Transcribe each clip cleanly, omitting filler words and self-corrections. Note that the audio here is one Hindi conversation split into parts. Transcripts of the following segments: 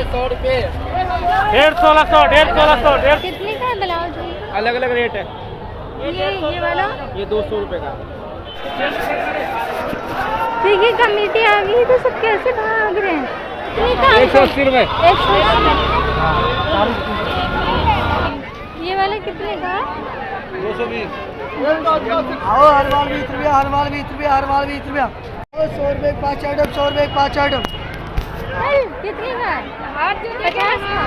100 रुपये। 150 कितने का है ब्लाउज? अलग अलग रेट है। ये वाला ये 200 रुपये का। देखिए कमेटी आ गई तो सब कैसे भाग रहे हैं। कितने का? 180 रुपये। 180। ये वाला कितने का? 220। आओ हर माल 20 रुपया, हर माल 20 रुपया, हर माल 20 रुपया। 100 रुपये 5 आइटम, 100 रुपये 5 आइटम। कितने का? 50 का।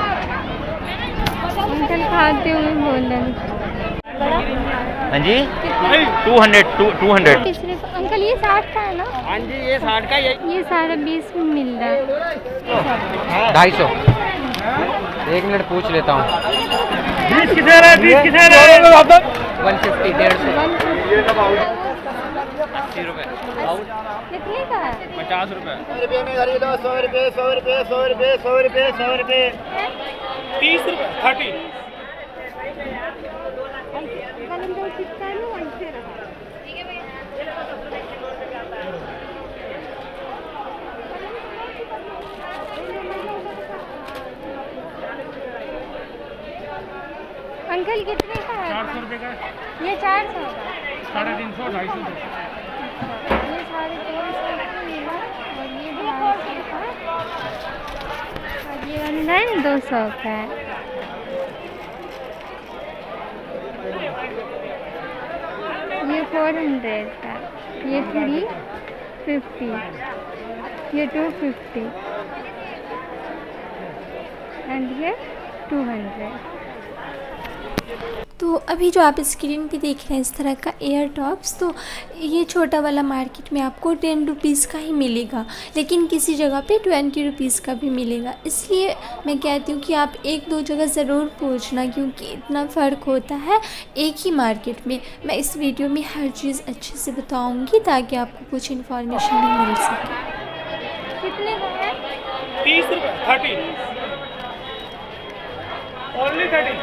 अंकल खाते हुए बोल रहे हैं। हाँ जी 200 पिछले अंकल ये 60 का है ना? हाँ जी ये 60 का। ये सारा 20 में मिल रहा है। 250। एक मिनट पूछ लेता हूँ। 20 किधर है? 20 किधर है? 150 150 80 रुपये। कितने का है? 50 रुपये। 100 रुपये में खरीदो। 100 रुपये 100 रुपये 100 रुपये 100 रुपये 100 रुपये 30 रुपये 30। अंकल कितने का है? 400 रुपये का। ये 400 का। 350 250। ये 350 का मिला और ये 250 का और ये ऑनलाइन 200 का है। ये 400 का, ये 350, ये 250 एंड ये 200। तो अभी जो आप स्क्रीन पे देख रहे हैं इस तरह का एयर टॉप्स, तो ये छोटा वाला मार्केट में आपको 10 रुपीज़ का ही मिलेगा, लेकिन किसी जगह पे 20 रुपीज़ का भी मिलेगा। इसलिए मैं कहती हूँ कि आप एक दो जगह ज़रूर पूछना, क्योंकि इतना फ़र्क होता है एक ही मार्केट में। मैं इस वीडियो में हर चीज़ अच्छे से बताऊँगी ताकि आपको कुछ इन्फॉर्मेशन भी मिल सके। कितने का है? 30 रुपये 30। ओनली 30।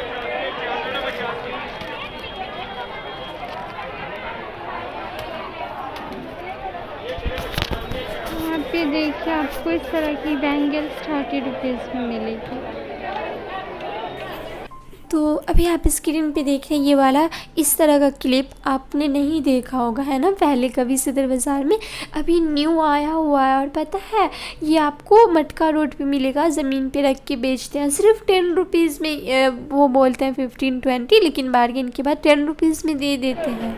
यहाँ पे देखिए आपको इस तरह की बैंगल्स 30 रुपीज़ में मिलेगी। तो अभी आप स्क्रीन पे देख रहे हैं ये वाला इस तरह का क्लिप आपने नहीं देखा होगा, है ना, पहले कभी सदर बाज़ार में। अभी न्यू आया हुआ है और पता है ये आपको मटका रोड पे मिलेगा, ज़मीन पे रख के बेचते हैं सिर्फ 10 रुपीज़ में। वो बोलते हैं 15-20, लेकिन बार्गेन के बाद 10 रुपीज़ में दे देते हैं।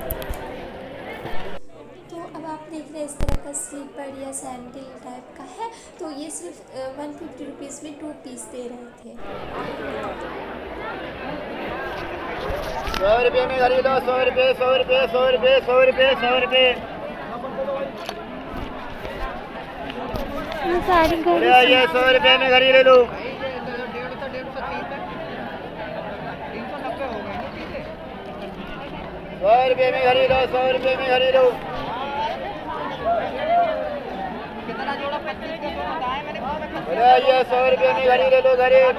तो अब आप देख रहे हैं इस तरह का स्लीपर या सैंडल टाइप का है, तो ये सिर्फ 150 रुपीज़ में 2 पीस दे रहे थे। 100 रुपये में खरीदो। 100 रुपये 100 रुपये 100 रुपये 100 रुपये 100 रुपये। ये सारी घड़ी ये 100 रुपये में खरीद लो। 100 रुपये में खरीदो। 100 रुपये में खरीदो। ये 100 रुपये में खरीद लो। खरीद।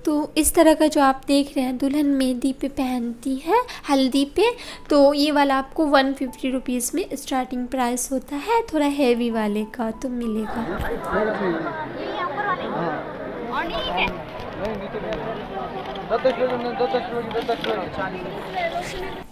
तो इस तरह का जो आप देख रहे हैं दुल्हन मेहंदी पे पहनती है, हल्दी पे, तो ये वाला आपको 150 रुपीज़ में स्टार्टिंग प्राइस होता है। थोड़ा हैवी वाले का तो मिलेगा।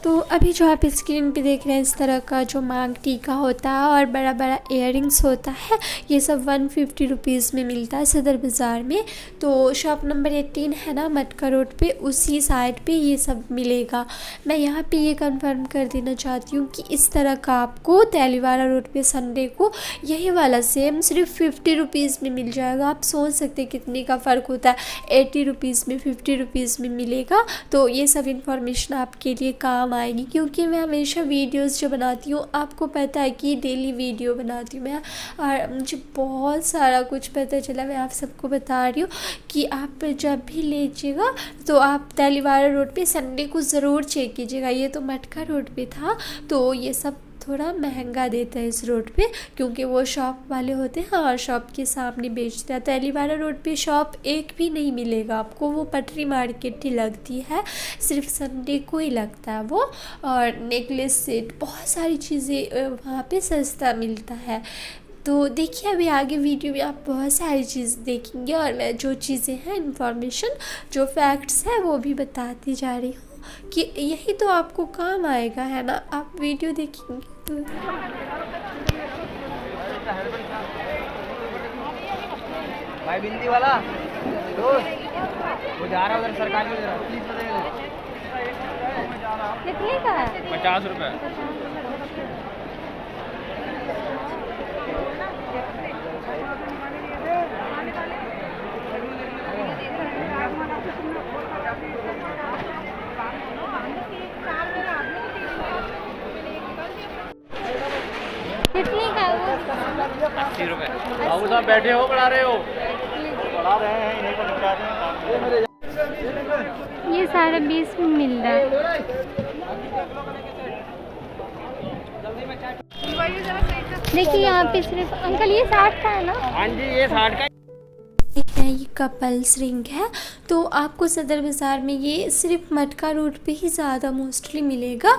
तो अभी जो आप स्क्रीन पे देख रहे हैं इस तरह का जो मांग टीका होता है और बड़ा बड़ा इयररिंग्स होता है, ये सब 150 रुपीज़ में मिलता है सदर बाज़ार में। तो शॉप नंबर 18 है ना मटका रोड पे, उसी साइड पे ये सब मिलेगा। मैं यहाँ पे ये कंफर्म कर देना चाहती हूँ कि इस तरह का आपको तेलीवाला रोड पे संडे को यही वाला सेम सिर्फ 50 रुपीज़ में मिल जाएगा। आप सोच सकते हैं कितने का फ़र्क होता है, 80 रुपीज़ में 50 रुपीज़ में मिलेगा। तो ये सब इन्फॉर्मेशन आपके लिए काम आएगी, क्योंकि मैं हमेशा वीडियोस जो बनाती हूँ, आपको पता है कि डेली वीडियो बनाती हूँ मैं, और मुझे बहुत सारा कुछ पता चला। मैं आप सबको बता रही हूँ कि आप जब भी लीजिएगा तो आप तेलीवाला रोड पे संडे को ज़रूर चेक कीजिएगा। ये तो मटका रोड पे था, तो ये सब थोड़ा महंगा देता है इस रोड पे, क्योंकि वो शॉप वाले होते हैं और शॉप के सामने बेचते हैं। तो एलीवाड़ा रोड पे शॉप एक भी नहीं मिलेगा आपको, वो पटरी मार्केट ही लगती है, सिर्फ संडे को ही लगता है वो। और नेकलेस सेट, बहुत सारी चीज़ें वहाँ पे सस्ता मिलता है। तो देखिए अभी आगे वीडियो में आप बहुत सारी चीज़ देखेंगे और मैं जो चीज़ें हैं, इन्फॉर्मेशन, जो फैक्ट्स हैं वो भी बताती जा रही हूँ कि यही तो आपको काम आएगा, है ना। आप वीडियो देखेंगे तो भाई बिंदी वाला दोस्त वो जा रहा है उधर सरकारी प्लीज बताइए। कितने का है? 50 रुपये। कितने का वो? 80 रुपये। बाबू साहब बैठे हो, पढ़ा रहे हो? पढ़ा रहे हैं, इन्हीं को निपटा रहे हैं। ये सारा 20 में मिल रहा है। देखिए यहाँ पे सिर्फ अंकल ये 60 का है ना? हाँ जी, ये 60 का। ये कपल्स रिंग है। तो आपको सदर बाज़ार में ये सिर्फ मटका रोड पे ही ज़्यादा मोस्टली मिलेगा,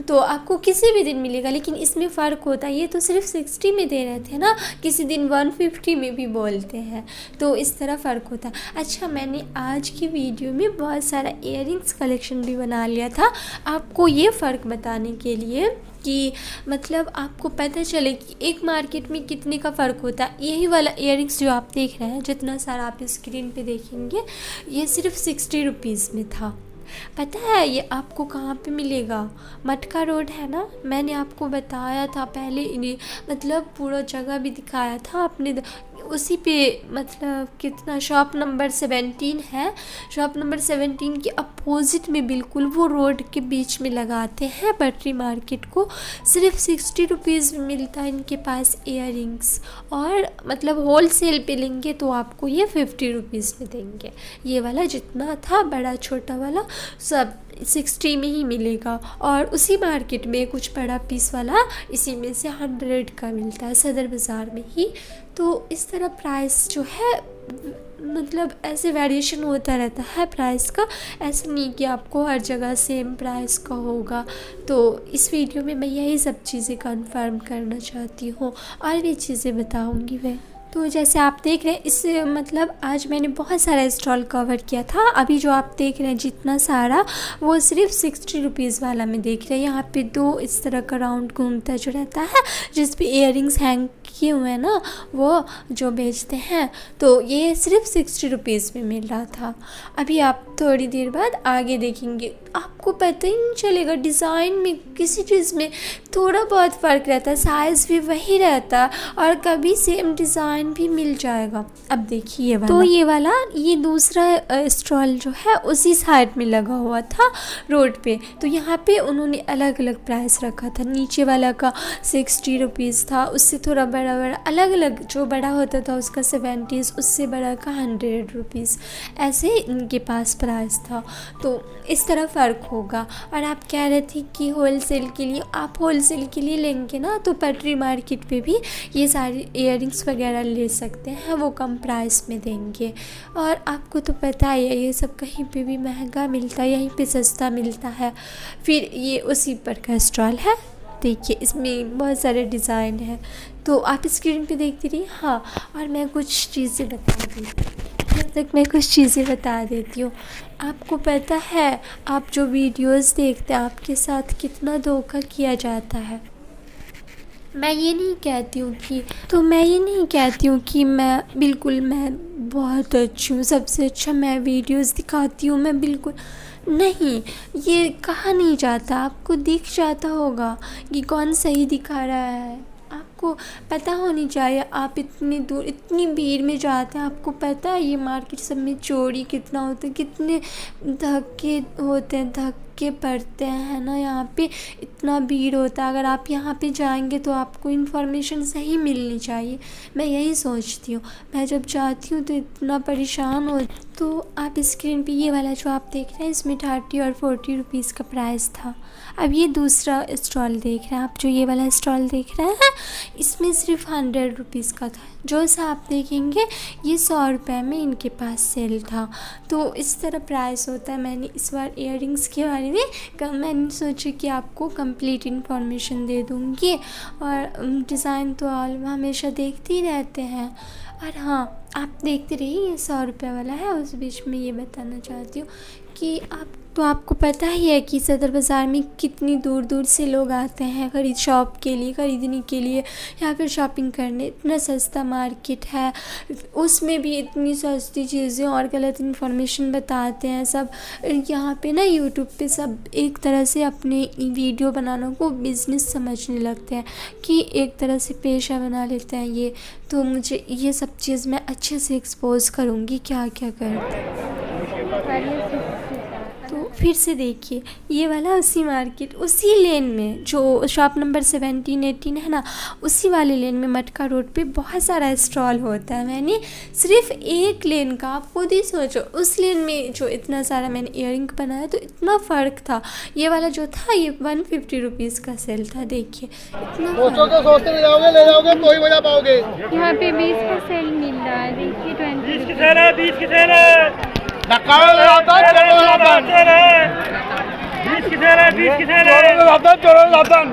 तो आपको किसी भी दिन मिलेगा, लेकिन इसमें फ़र्क होता है। ये तो सिर्फ 60 में दे रहे थे ना, किसी दिन 150 में भी बोलते हैं, तो इस तरह फ़र्क होता है। अच्छा, मैंने आज की वीडियो में बहुत सारा इयररिंग्स कलेक्शन भी बना लिया था आपको ये फ़र्क बताने के लिए कि मतलब आपको पता चले कि एक मार्केट में कितने का फ़र्क होता है। यही वाला इयररिंग्स जो आप देख रहे हैं, जितना सारा आप स्क्रीन पे देखेंगे, ये सिर्फ 60 रुपीज़ में था। पता है ये आपको कहाँ पे मिलेगा? मटका रोड है ना, मैंने आपको बताया था पहले, मतलब पूरा जगह भी दिखाया था आपने, उसी पे मतलब कितना, शॉप नंबर 17 है। शॉप नंबर 17 के अपोजिट में बिल्कुल वो रोड के बीच में लगाते हैं पटरी मार्केट को। सिर्फ 60 रुपीज़ में मिलता है इनके पास इयररिंग्स, और मतलब होल सेल पे लेंगे तो आपको ये 50 रुपीज़ में देंगे। ये वाला जितना था बड़ा छोटा वाला सब 60 में ही मिलेगा, और उसी मार्केट में कुछ बड़ा पीस वाला इसी में से 100 का मिलता है सदर बाज़ार में ही। तो इस तरह प्राइस जो है मतलब ऐसे वेरिएशन होता रहता है प्राइस का, ऐसा नहीं कि आपको हर जगह सेम प्राइस का होगा। तो इस वीडियो में मैं यही सब चीज़ें कंफर्म करना चाहती हूँ, और भी चीज़ें बताऊँगी मैं। तो जैसे आप देख रहे हैं, इससे मतलब आज मैंने बहुत सारा स्टॉल कवर किया था। अभी जो आप देख रहे हैं जितना सारा, वो सिर्फ 60 रुपीज़ वाला में देख रहे हैं। यहाँ पे 2 इस तरह का राउंड घूमता जो रहता है, जिस पे इयररिंग्स हैंग किए हुए हैं ना, वो जो बेचते हैं, तो ये सिर्फ 60 रुपीज़ में मिल रहा था। अभी आप थोड़ी देर बाद आगे देखेंगे, आपको पता ही नहीं चलेगा। डिज़ाइन में किसी चीज़ में थोड़ा बहुत फ़र्क रहता है, साइज़ भी वही रहता है, और कभी सेम डिज़ाइन भी मिल जाएगा। अब देखिए वाला, तो ये वाला, ये दूसरा स्टॉल जो है उसी साइड में लगा हुआ था रोड पे। तो यहाँ पे उन्होंने अलग अलग प्राइस रखा था। नीचे वाला का 60 रुपीज़ था, उससे थोड़ा बड़ा अलग अलग, जो बड़ा होता था उसका 70, उससे बड़ा का 100 रुपीज़, ऐसे इनके पास प्राइस था। तो इस तरह फ़र्क होगा। और आप कह रहे थे कि होलसेल के लिए, आप होलसेल के लिए लेंगे ना तो पटरी मार्केट पे भी ये सारी इयररिंग्स वगैरह ले सकते हैं, वो कम प्राइस में देंगे। और आपको तो पता ही है ये सब कहीं पे भी महंगा मिलता है, यहीं पे सस्ता मिलता है। फिर ये उसी पर का स्टॉल है, देखिए इसमें बहुत सारे डिज़ाइन हैं, तो आप स्क्रीन पे देखती रहिए। हाँ, और मैं कुछ चीज़ें बता देती हूँ। आपको पता है, आप जो वीडियोस देखते हैं, आपके साथ कितना धोखा किया जाता है। मैं ये नहीं कहती हूँ कि मैं बहुत अच्छी हूँ, सबसे अच्छा मैं वीडियोस दिखाती हूँ, मैं बिल्कुल नहीं, ये कहा नहीं जाता। आपको दिख जाता होगा कि कौन सही दिखा रहा है, आपको पता होनी चाहिए। आप इतनी दूर इतनी भीड़ में जाते हैं, आपको पता है ये मार्केट सब में चोरी कितना होता है, कितने धक्के होते हैं, धक्के पड़ते हैं ना, यहाँ पे इतना भीड़ होता है। अगर आप यहाँ पे जाएंगे तो आपको इन्फॉर्मेशन सही मिलनी चाहिए, मैं यही सोचती हूँ। मैं जब जाती हूँ तो इतना परेशान तो आप स्क्रीन पे ये वाला जो आप देख रहे हैं इसमें 30 और 40 रुपीज़ का प्राइस था। अब ये दूसरा स्टॉल देख रहे हैं आप, जो ये वाला स्टॉल देख रहे हैं इसमें सिर्फ 100 रुपीज़ का था। जो सा आप देखेंगे ये 100 रुपये में इनके पास सेल था। तो इस तरह प्राइस होता है। मैंने इस बार इयररिंग्स के बारे में मैंने सोचा कि आपको कंप्लीट इन्फॉर्मेशन दे दूँगी, और डिज़ाइन तो ऑल हमेशा देखते ही रहते हैं। और हाँ, आप देखते रहिए, ये 100 रुपये वाला है। उस बीच में ये बताना चाहती हूँ कि आपको पता ही है कि सदर बाज़ार में कितनी दूर दूर से लोग आते हैं खरीदने के लिए या फिर शॉपिंग करने। इतना सस्ता मार्केट है, उसमें भी इतनी सस्ती चीज़ें और गलत इन्फॉर्मेशन बताते हैं सब। यहाँ पे ना यूट्यूब पे सब एक तरह से अपने वीडियो बनाने को बिज़नेस समझने लगते हैं, कि एक तरह से पेशा बना लेते हैं ये। तो मुझे ये सब चीज़ मैं अच्छे से एक्सपोज करूँगी क्या क्या करते हैं। तो फिर से देखिए, ये वाला उसी मार्केट, उसी लेन में जो शॉप नंबर 17, 18 है ना, उसी वाले लेन में मटका रोड पे बहुत सारा स्टॉल होता है। मैंने सिर्फ एक लेन का, आप खुद ही सोचो, उस लेन में जो इतना सारा मैंने इयररिंग बनाया तो इतना फ़र्क था। ये वाला जो था ये 150 रुपीज़ का सेल था। देखिए इतना सोचते ले जाओगे तो ही बजा पाओगे। यहाँ पे 20 का सेल मिल रहा है। देखिए 20 की सेल है, 20 की सेल है। 20 की सेल है, 20 की सेल है।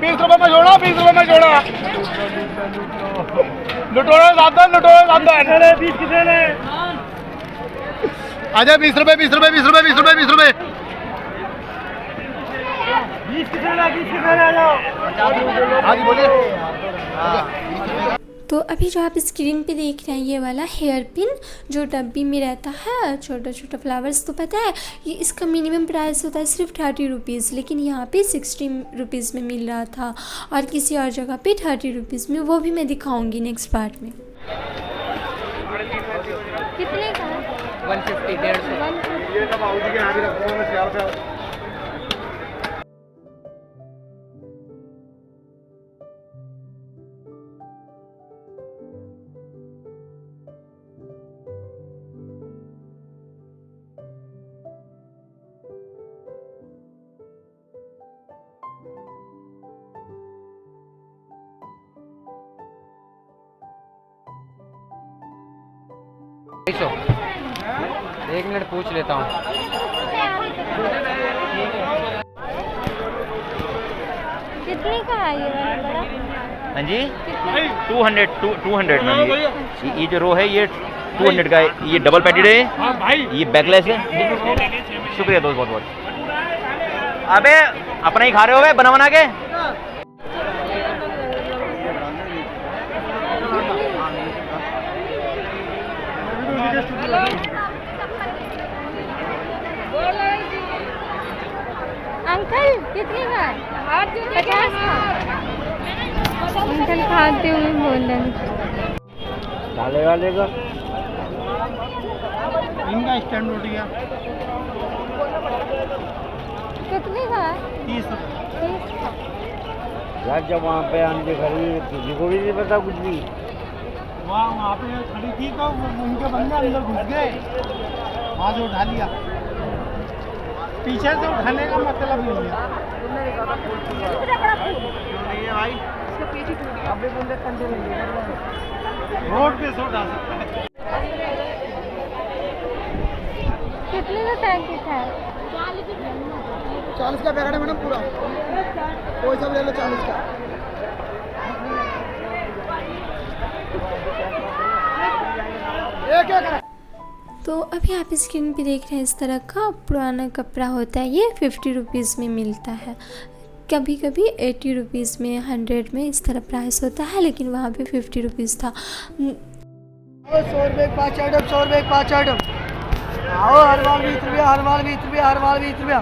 20 रुपए में जोड़ा, 20 रुपए में जोड़ा। लुटोरा सावधान, लुटोरा सावधान। 20 की सेल है। आजा 20 रुपए, 20 रुपए, 20 रुपए, 20 रुपए, 20 रुपए। 20 की सेल है, 20 की सेल है। हाँ जी बोलिए। तो अभी जो आप स्क्रीन पे देख रहे हैं ये वाला हेयर पिन जो डब्बी में रहता है, छोटा छोटा फ्लावर्स, तो पता है ये इसका मिनिमम प्राइस होता है सिर्फ 30 रुपीज़, लेकिन यहाँ पे 60 रुपीज़ में मिल रहा था, और किसी और जगह पे 30 रुपीज़ में। वो भी मैं दिखाऊंगी नेक्स्ट पार्ट में। कितने का? 150, 150। ये सब आउट के आगे रखो, मैं शेयर पे। एक मिनट पूछ लेता हूँ। कितने का है ये वाला बड़ा? हाँ जी, 200 मैम। ये जो रो है ये 200 का है। ये डबल पैकेट है, ये बैकलेस है। शुक्रिया दोस्त, बहुत बहुत। अबे अपना ही खा रहे हो बे, बना के। अंकल कितने का? 50 का। अंकल खाते हुए बोल रहे डाले वाले का इनका स्टैंड उठ गया। कितने का? 30 का। यार जब वहाँ पे आने खड़ी किसी को भी नहीं पता कुछ भी। वहाँ पे खड़ी थी तो उनके बंदे अंदर घुस गए, वहाँ से उठा लिया। पीछे से उठाने का मतलब नहीं है। रोड पे से उठा सकता है। कितने का पैकेट है? 40 का पैकेट है मैडम पूरा, कोई सब ले लो 40 का। तो अभी आप स्क्रीन पे देख रहे हैं इस तरह का पुराना कपड़ा होता है, ये 50 रुपीज़ में मिलता है। कभी कभी 80 रुपीज़ में, 100 में इस तरह प्राइस होता है, लेकिन वहाँ पे 50 रुपीज़ था। 100 रुपये 5 आइटम, 100 रुपये 5 आइटम। आओ हर माल 20 रुपया, हर माल 20 रुपया, हर माल 20 रुपया।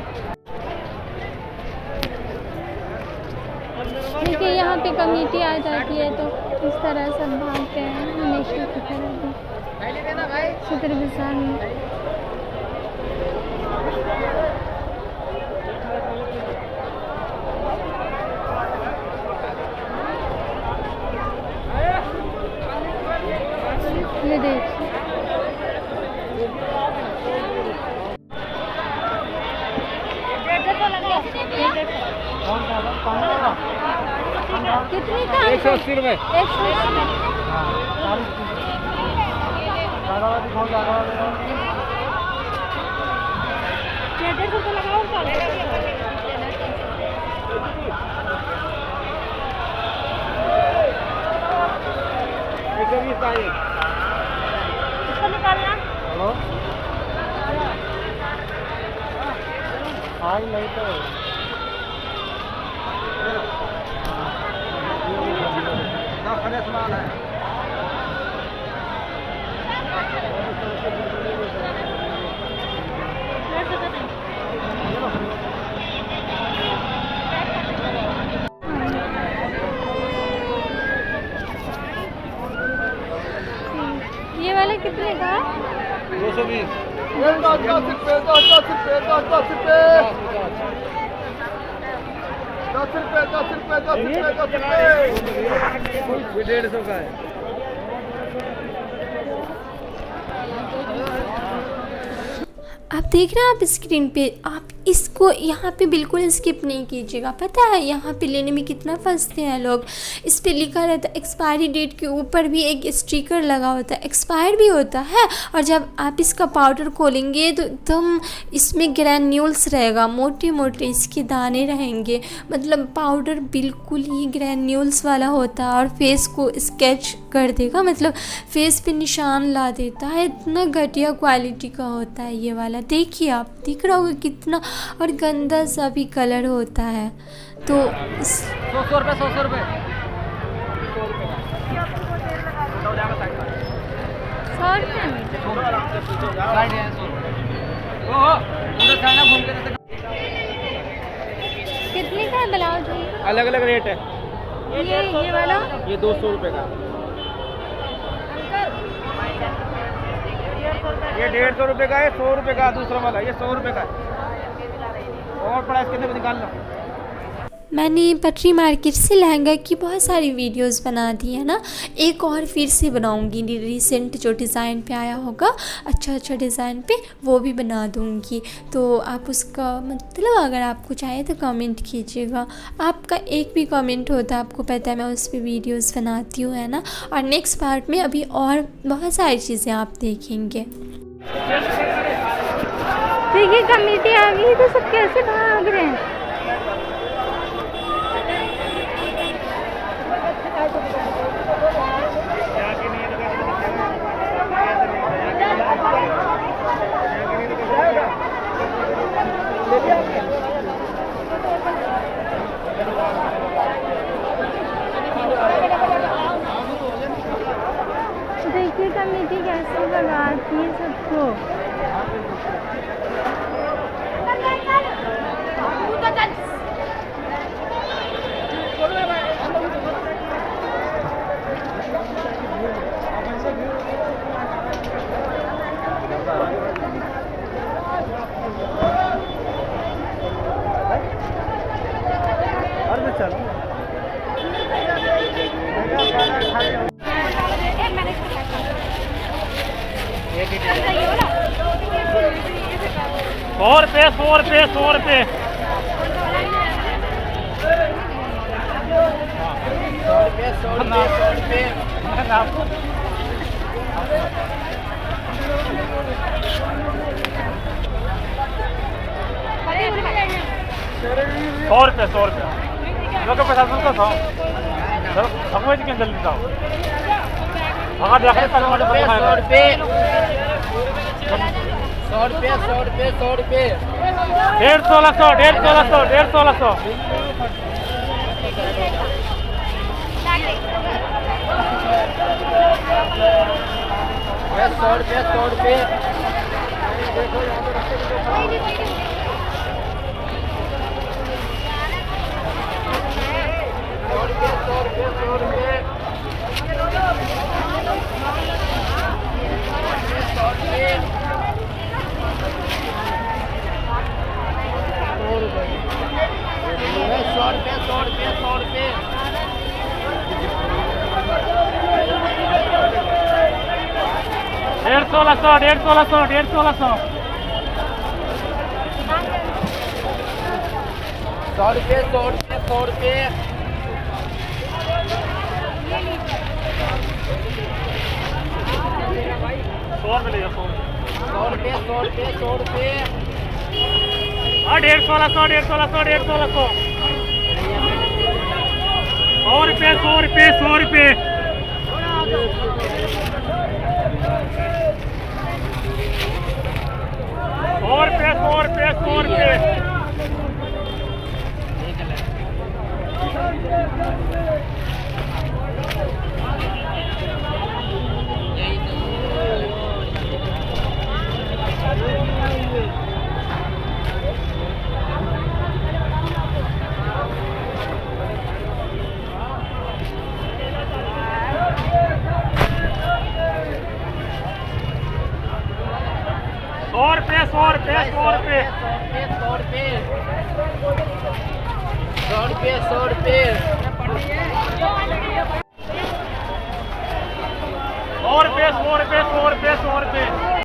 देखिए यहाँ पे कमेटी आ जाती है तो इस तरह सब भागते हैं हमेशा की तरह भी सदर बाज़ार में। ये देखिए कितनी का? 180 रुपए। 180। इसको निकालना। हेलो हाँ नहीं तो फ्रेश माल है। ये वाला कितने का? 220। 10 रुपए 10 रुपए 10 रुपए 10 रुपए 10 रुपए 10 रुपए 10 रुपए। ये 150 का है। आप देख रहे हैं आप स्क्रीन पे, आप इसको यहाँ पे बिल्कुल स्किप नहीं कीजिएगा। पता है यहाँ पे लेने में कितना फंसते हैं लोग। इस पे लिखा रहता है एक्सपायरी डेट, के ऊपर भी एक स्टिकर लगा होता है, एक्सपायर भी होता है। और जब आप इसका पाउडर खोलेंगे तो एकदम इसमें ग्रैन्यूल्स रहेगा, मोटे मोटे इसके दाने रहेंगे। मतलब पाउडर बिल्कुल ही ग्रैन्यूल्स वाला होता है और फेस को स्केच कर देगा, मतलब फेस पे निशान ला देता है। इतना घटिया क्वालिटी का होता है ये वाला। देखिए आप दिख रहा होगा कितना, और गंदा सा भी कलर होता है। तो 100 रुपए 100 रुपए 100 रुपये में। कितने का है ब्लाउज? अलग अलग रेट है। ये वाला ये 200 रुपए का। ये 150 रुपए का है, 100 रुपए का दूसरा वाला, ये 100 रुपए का है। और प्राइस कितने में निकाल लो? मैंने पटरी मार्केट से लहंगा की बहुत सारी वीडियोस बना दी है ना, एक और फिर से बनाऊंगी। रिसेंट जो डिज़ाइन पे आया होगा अच्छा डिज़ाइन पे, वो भी बना दूंगी। तो आप उसका मतलब अगर आपको चाहे तो कमेंट कीजिएगा। आपका एक भी कमेंट होता है, आपको पता है मैं उस पर वीडियोस बनाती हूँ, है ना। और नेक्स्ट पार्ट में अभी और बहुत सारी चीज़ें आप देखेंगे। देखिए कमेटी आ गई तो सब कैसे भाग रहे हैं। देखिए कमेटी कैसे लगाती है सबको। सौ रुपये 100 रुपये लोग पैसा सुनता था समझ के जल्दी जाओ। हाँ देख 100 रुपये 100 रुपये 100 रुपये 100 रुपये 100 रुपये 100 मिलेगा 100 रुपये 100 रुपये 100 रुपये हाँ 150 100 150 100 150 100 रुपये 100 रुपये 100 रुपये 100 रुपये 100 रुपये 100 रुपये ₹100 ₹100